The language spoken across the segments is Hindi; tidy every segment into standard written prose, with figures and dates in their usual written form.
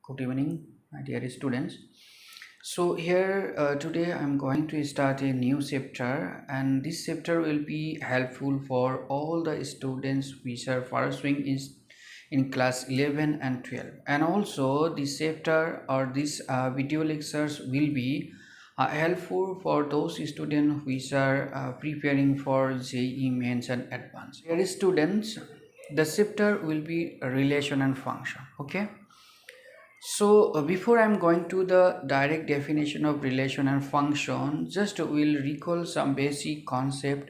Good evening, my dear students. So here today I'm going to start a new chapter, and this chapter will be helpful for all the students which are pursuing in class 11 and 12. And also this chapter or this video lectures will be helpful for those students which are preparing for JEE mains and advanced. Dear students, the chapter will be relation and function. Okay. So before I'm going to the direct definition of relation and function, just we'll recall some basic concept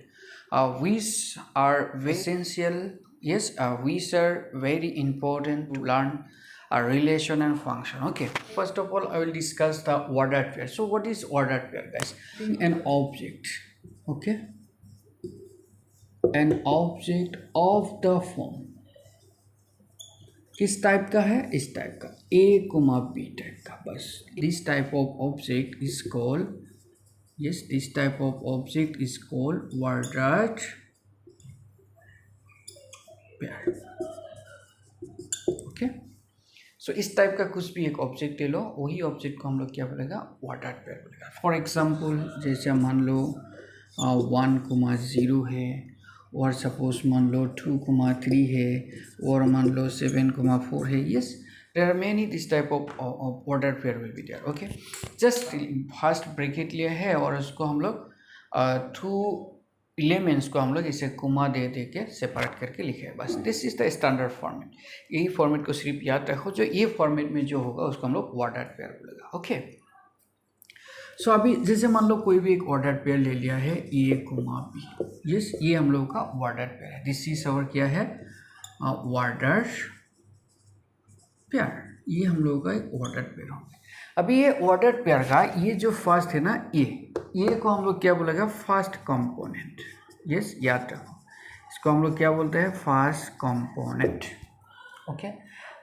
which are very essential, yes, which are very important to learn relation and function. Okay, first of all I will discuss the ordered pair. So what is ordered pair, guys? An object, okay, an object of the form किस टाइप का है? इस टाइप का, ए कोमा बी टाइप का, बस this type of object is called, yes, this type of object is called ordered pair. Okay, so इस टाइप का कुछ भी एक ऑब्जेक्ट ले लो, वही ऑब्जेक्ट को हम लोग क्या बोलेगा? ऑर्डर्ड पेयर बोलेगा. फॉर एग्जांपल जैसे मान लो 1,0 है, और सपोज मान लो 2,3 है, और मान लो 7,4 है. Yes, there are many this type of order pair will be there. Okay, just first bracket लिया है और उसको हम लोग 2 एलिमेंट्स को हम लोग इसे कोमा दे के सेपरेट करके लिखे है. बस this is the standard format. यही फॉर्मेट को सिर्फ याद रखो. जो ये फॉर्मेट में जो होगा उसको हम लोग ऑर्डर पेयर बोलेगा. ओके, सो अभी जैसे मान लो कोई भी एक ऑर्डर पेयर ले लिया है ए कोमा बी. यस, ये हम लोग का ऑर्डर पेयर है. दिस इज आवर क्या है? Order pair. ये हम लोग का एक ऑर्डर पेयर हो. अभी ये ऑर्डर पेयर का ये जो फर्स्ट है ना, ये को हम लोग क्या बोलेगा? First component. यस, याद रखो, इसको हम लोग क्या बोलते हैं? First component. Okay,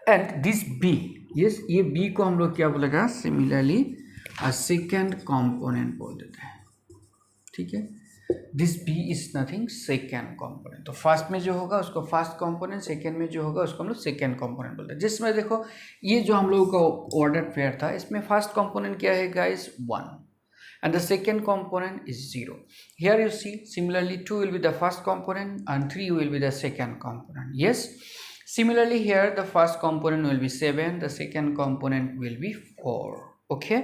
and this B, yes, ये बी को हम लोग क्या बोलेगा? सिमिलरली सेकेंड कंपोनेंट बोल देते हैं. ठीक है, this B is nothing second component. तो फर्स्ट में जो होगा उसको फर्स्ट कंपोनेंट, सेकेंड में जो होगा उसको हम लोग सेकेंड कंपोनेंट बोलते हैं. जिसमें देखो ये जो हम लोगों का ऑर्डर पेयर था, इसमें फर्स्ट कंपोनेंट क्या है guys? 1, and the second component is 0. Here you see similarly 2 will be the first component and 3 will be the second component. Yes, similarly here the first component will be 7, the second component will be 4. Okay,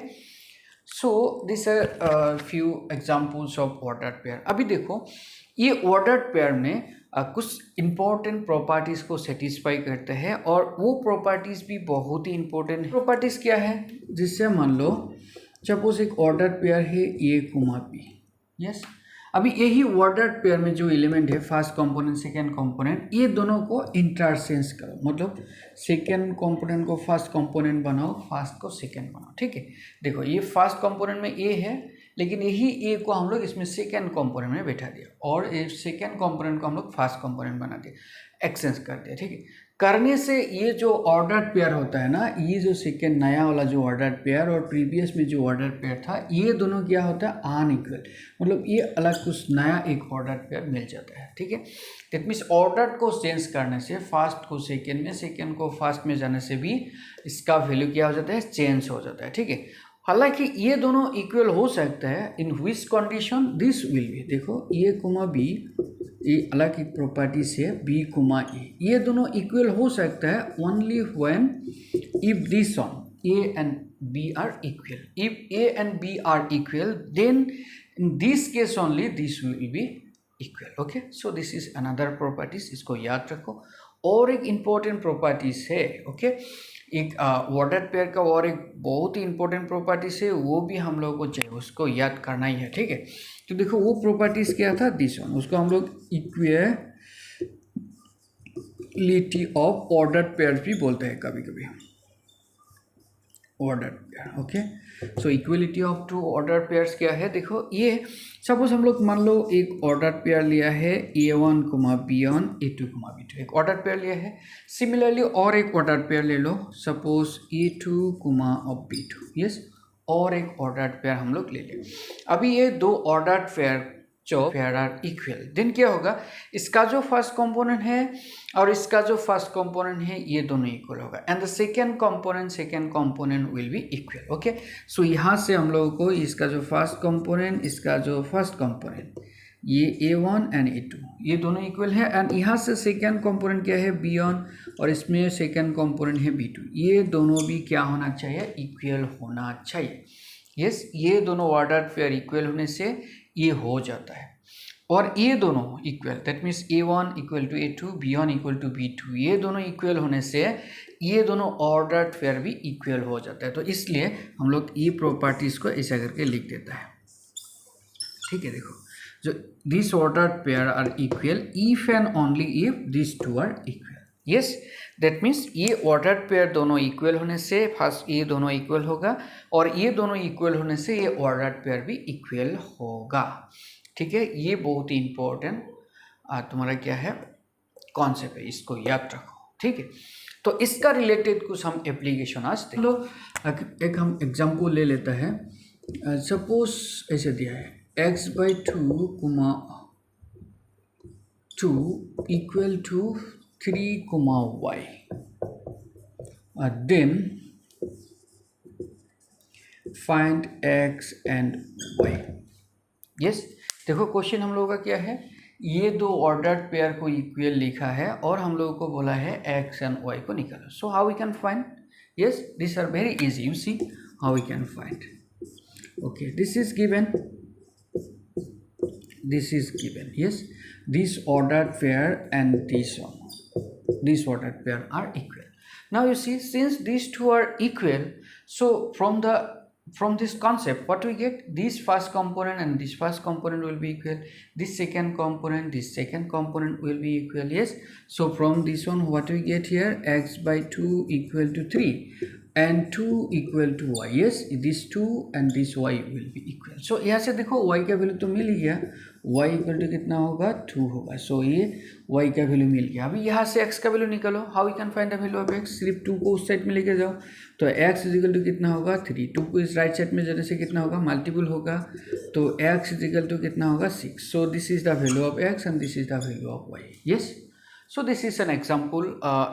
so these are few examples of ordered pair. अभी देखो ये ordered pair में कुछ important properties को satisfy करते हैं, और वो properties भी बहुत ही important. properties क्या है? जिससे मान लो सपोज एक ऑर्डर पेयर है ए कोमा बी. यस, अभी यही ऑर्डर पेयर में जो एलिमेंट है फर्स्ट कंपोनेंट सेकेंड कंपोनेंट, ये दोनों को इंटरचेंज करो. मतलब सेकेंड कंपोनेंट को फर्स्ट कंपोनेंट बनाओ, फर्स्ट को सेकेंड बनाओ. ठीक है, देखो ये फर्स्ट कंपोनेंट में ए है, लेकिन यही ए को हम लोग इसमें सेकेंड कंपोनेंट में बैठा दिया, और ये सेकेंड कंपोनेंट को हम लोग फर्स्ट कंपोनेंट बना दिया, एक्सचेंज कर दिया. ठीक है, करने से ये जो ऑर्डर पेयर होता है ना, ये जो सेकेंड नया वाला जो ऑर्डर पेयर और प्रीवियस में जो ऑर्डर पेयर था, ये दोनों क्या होता है? अनइक्वल. मतलब ये अलग कुछ नया एक ऑर्डर पेयर मिल जाता है. ठीक है, दैट मीन्स ऑर्डर को चेंज करने से, फर्स्ट को सेकेंड में, सेकेंड को फर्स्ट में जाने से भी इसका वैल्यू क्या हो जाता है? चेंज हो जाता है. ठीक है, हालांकि ये दोनों इक्वल हो सकता है. In which condition this will be, देखो ए कोमा बी, ये अलग एक प्रॉपर्टी से बी कोमा ए, ये दोनों इक्वल हो सकता है only when if this one A and B are equal. If A and B are equal, then in this case only this will be equal. Okay, so this is another properties, इसको याद रखो. और एक इम्पोर्टेंट प्रॉपर्टीज है. ओके, एक ऑर्डर पेयर का और एक बहुत ही इंपॉर्टेंट प्रॉपर्टीज है, वो भी हम लोगों को चाहिए, उसको याद करना ही है. ठीक है, तो देखो वो प्रॉपर्टीज क्या था? दिस वन, उसको हम लोग इक्वलिटी ऑफ ऑर्डर पेयर भी बोलते हैं कभी कभी, order pair. Okay, so equality of 2 order pairs क्या है? देखो ये सपोज हम लोग मान लो एक ऑर्डर पेयर लिया है A1, B1, A2, B2, एक ऑर्डर पेयर लिया है. सिमिलरली और एक ऑर्डर पेयर ले लो, सपोज A2, B2. यस, और एक ऑर्डर पेयर हम लोग ले लें. अभी ये 2 ऑर्डर पेयर जो पेयर आर इक्वल, देन क्या होगा, इसका जो फर्स्ट कंपोनेंट है और इसका जो फर्स्ट कंपोनेंट है ये दोनों इक्वल होगा, and the second component will be equal. Okay, so यहाँ से हम लोगों को इसका जो फर्स्ट कंपोनेंट, इसका जो फर्स्ट कंपोनेंट, ये A1 एंड A2 ये दोनों इक्वल है, एंड यहाँ से सेकेंड कंपोनेंट क्या है B1 और इसमें सेकेंड कंपोनेंट है B2, ये दोनों भी क्या होना चाहिए, इक्वल होना चाहिए। यस, ये दोनों ऑर्डर पेयर इक्वल होने से ये हो जाता है, और ये दोनों equal, that means A1 equal to A2, B1 equal to B2, ये दोनों इक्वल होने से ये दोनों ऑर्डर पेयर भी इक्वल हो जाता है। तो इसलिए हम लोग ये प्रॉपर्टीज को ऐसा करके लिख देता है। ठीक है, देखो, जो this order pair are equal if and only if this two are equal. Yes, that means ये ऑर्डर पेयर दोनों इक्वल होने से फर्स्ट ये दोनों इक्वल होगा, और ये दोनों इक्वल होने से ये ऑर्डर पेयर भी इक्वल होगा। ठीक है, ये बहुत ही इंपॉर्टेंट तुम्हारा क्या है कॉन्सेप्ट है, इसको याद रखो। ठीक है, तो इसका रिलेटेड कुछ हम एप्लीकेशन आज देख लो। एक हम एग्जाम्पल ले लेता है, सपोज ऐसे दिया है x/2, 2 equal to 3, y, then find x and y। Yes, देखो क्वेश्चन हम लोगों का क्या है, ये दो ऑर्डर्ड पेयर को इक्वल लिखा है और हम लोगों को बोला है x and y को निकालो। So how we can find, yes this are very easy, you see how we can find. Okay, this is given, this is given, yes, this ordered pair and this ordered pair are equal. Now you see, since these two are equal, so from this concept what we get, this first component and this first component will be equal, this second component will be equal. Yes, so from this one what we get here, x/2 equal to 3 and 2 equal to y। yes, this 2 and this y will be equal। so यहाँ से देखो y का वैल्यू तो मिल गया, y इक्वल टू कितना होगा, 2 होगा। सो ये y का वैल्यू मिल गया। अभी यहाँ से x का वैल्यू निकालो, how we can find the value of x, सिर्फ 2 को उस साइड में लेके जाओ, तो x इज इक्वल टू कितना होगा, 3, 2 को इस राइट साइड में जाने से कितना होगा, मल्टीपल होगा, तो x इज इक्वल टू कितना होगा, 6। सो this is the value of x and this is the value of y। Yes, so this is an example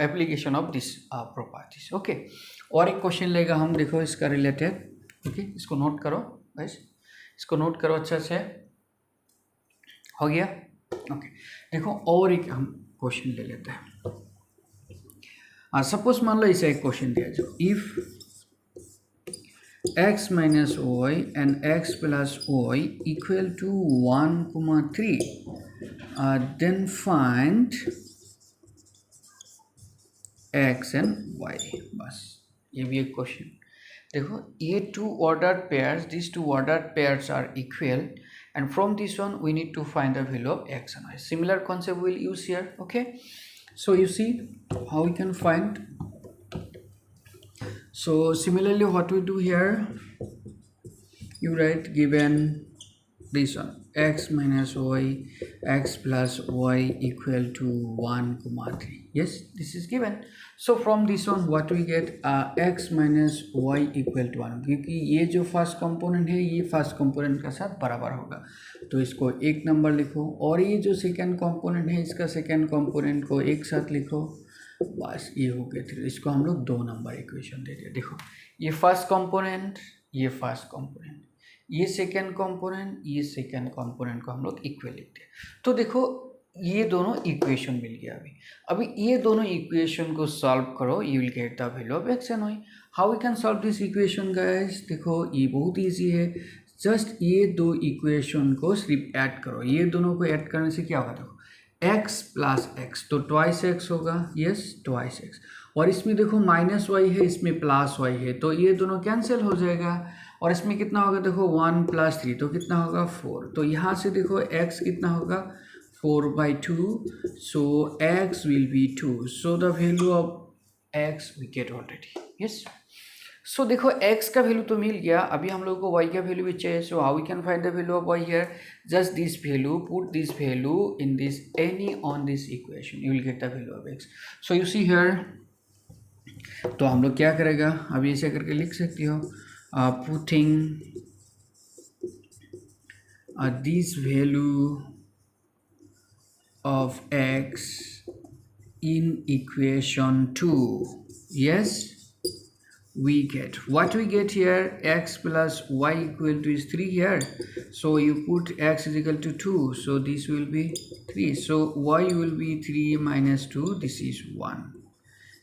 application of this properties. Okay, और एक क्वेश्चन लेगा हम, देखो इसका रिलेटेड। ओके, इसको नोट करो गाइस, इसको नोट करो अच्छे से, हो गया। ओके, देखो और एक हम क्वेश्चन ले लेते हैं। सपोज मान लो इसे एक क्वेश्चन दिया जो, if x minus y and x plus y equal to 1, 3, then find x and y। बस ये भी एक क्वेश्चन। देखो, ये two ordered pairs, this two ordered pairs are equal, and from this one we need to find the value of x and y। similar concept we'll use here। okay, so you see how we can find। so similarly what we do here, you write given this one, x minus y, x plus y equal to 1, 3। yes, this is given। so from this one what we get, x minus y equal to 1, क्योंकि ये जो फर्स्ट कंपोनेंट है ये फर्स्ट कंपोनेंट के साथ बराबर होगा, तो इसको 1 नंबर लिखो, और ये जो सेकेंड कंपोनेंट है इसका सेकेंड कंपोनेंट को एक साथ लिखो, बस ये हो गया। फिर इसको हम लोग 2 नंबर इक्वेशन दे दिया। देखो, ये फर्स्ट कंपोनेंट, ये फर्स्ट कंपोनेंट, ये सेकेंड कंपोनेंट, ये सेकेंड कंपोनेंट को हम लोग इक्वल लिखते हैं। तो देखो ये दोनों इक्वेशन मिल गया। अभी ये दोनों इक्वेशन को सॉल्व करो, you will get the value of x and y। How we can solve this equation guys, देखो ये बहुत इजी है, जस्ट ये दो इक्वेशन को सिर्फ ऐड करो, ये दोनों को ऐड करने से क्या होगा, देखो x प्लस x तो ट्वाइस x होगा, यस ट्वाइस x, और इसमें देखो माइनस y है, इसमें प्लस y है, तो ये दोनों कैंसिल हो जाएगा, और इसमें कितना होगा, देखो 1 + 3 तो कितना होगा 4, तो यहाँ से देखो x कितना होगा 4/2, so x will be 2, so the value of x we get already। yes, so देखो x का वैल्यू तो मिल गया, अभी हम लोग को y का वैल्यू भी चाहिए। so how we can find the value of y here, just this value, put this value in this any on this equation, you will get the value of x। so you see here, तो हम लोग क्या करेगा, अभी ऐसे करके लिख सकती हो, putting this value of x in equation 2, yes, we get what we get here, x plus y equal to is 3 here, so you put x is equal to 2, so this will be 3, so y will be 3 minus 2, this is 1.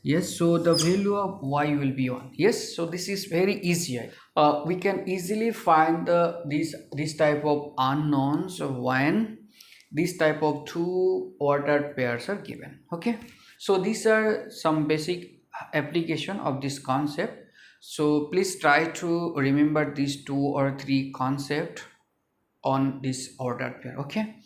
Yes, so the value of y will be 1. Yes, so this is very easy. We can easily find this type of unknowns when this type of two ordered pairs are given. Okay, so these are some basic application of this concept. So please try to remember these 2 or 3 concept on this ordered pair. Okay,